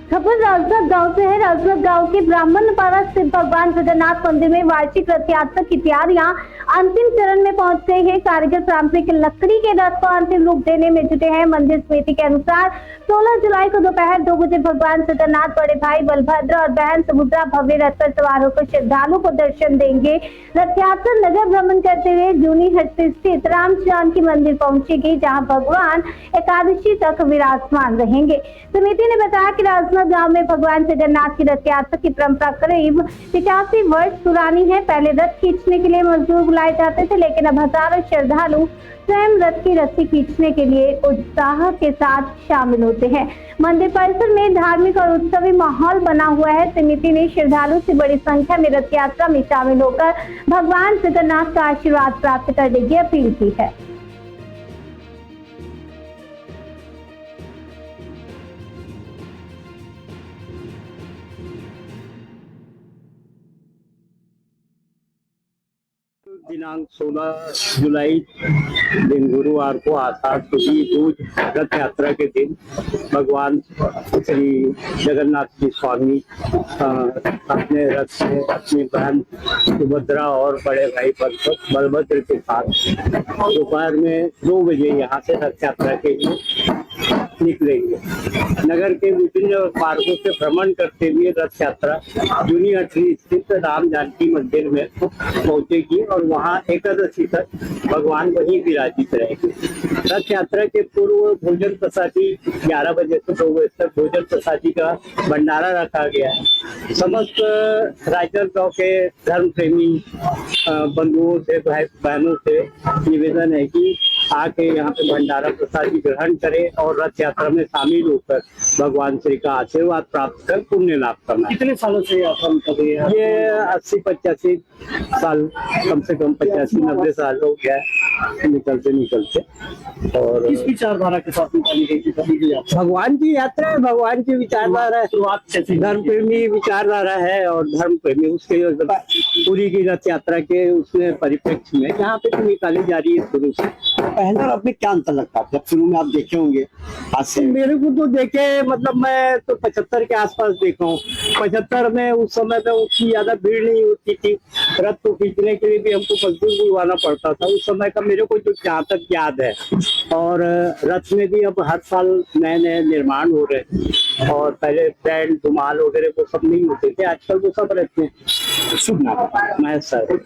खबर राजनाथ गांव से है। राजनाथ गांव के ब्राह्मण पारा स्थित भगवान जगन्नाथ मंदिर में वार्षिक रथ यात्रा की तैयारियां अंतिम चरण में पहुंच गई है। कारीगर पारंपरिक लकड़ी के रथ को अंतिम रूप देने में जुटे हैं। मंदिर समिति के अनुसार 16 जुलाई को दोपहर 2 बजे भगवान जगन्नाथ बड़े भाई बलभद्र और बहन सुभद्रा भव्य रथ पर सवार होकर श्रद्धालुओं को दर्शन देंगे। रथ यात्रा नगर भ्रमण करते हुए जूनी हट स्थित राम जानकी मंदिर पहुंचेगी, जहां भगवान एकादशी तक विराजमान रहेंगे। समिति ने बताया कि राजनाथ गांव में भगवान जगन्नाथ की रथ यात्रा की परंपरा करीब 85 वर्ष पुरानी है। पहले रथ खींचने के लिए मजदूर बुलाए जाते थे, लेकिन अब हजारों श्रद्धालु स्वयं रथ की रस्सी खींचने के लिए उत्साह के साथ शामिल होते हैं। मंदिर परिसर में धार्मिक और उत्सवी माहौल बना हुआ है। समिति ने श्रद्धालु से बड़ी संख्या में रथ यात्रा में शामिल होकर भगवान जगन्नाथ का आशीर्वाद प्राप्त करने की अपील की है। दिनांक 16 जुलाई दिन गुरुवार को आषाढ़ शुक्ल दूज रथ यात्रा के दिन भगवान श्री जगन्नाथ जी स्वामी अपने रथ से अपनी बहन सुभद्रा और बड़े भाई बलभद्र के साथ दोपहर में 2 बजे यहाँ से रथ यात्रा के लिए निकलेंगे। नगर के विभिन्न मार्गों से भ्रमण करते हुए रथ यात्रा जूनी हटरी स्थित राम जानकी मंदिर में पहुंचेगी और वहां एकादशी तक भगवान वहीं विराजित रहेंगे। रथ यात्रा के पूर्व भोजन प्रसादी 11 बजे से 2 बजे तक भोजन प्रसादी का भंडारा रखा गया है। समस्त राजनाथ गांव के धर्म प्रेमी बंधुओं से भाई बहनों से निवेदन है कि आके यहाँ पे भंडारा प्रसादी ग्रहण करें और रथ यात्रा में शामिल होकर भगवान श्री का आशीर्वाद प्राप्त कर पुण्य लाभ करना। कितने सालों से यात्रा कर रही है? ये 80-85 साल, कम से कम 85-90 साल हो गया निकलते और किस विचारधारा के साथ निकाली गई यात्रा? भगवान की यात्रा है, भगवान की विचारधारा है, शुरुआत कैसे? धर्म प्रेमी विचारधारा है और धर्म प्रेमी उसके पूरी की रथ यात्रा के उसमें परिप्रेक्ष्य में यहाँ पे तो निकाली जा रही है शुरू से। पहले और अब में क्या अंतर लगता है? जब शुरू में आप देखे होंगे आज से। मेरे को तो देखे मतलब मैं तो 75 के आसपास देखा हूँ। 75 में उस समय में उतनी ज्यादा भीड़ नहीं होती थी। रथ को खींचने के लिए भी हमको मजदूर बुलवाना पड़ता था उस समय का, मेरे को जो जहाँ तक याद है। और रथ में भी अब हर साल नए नए निर्माण हो रहे हैं और पहले बैंड धुमाल वगैरह वो सब नहीं होते थे, आजकल वो सब रहते हैं। शुभ नाम महेश सर।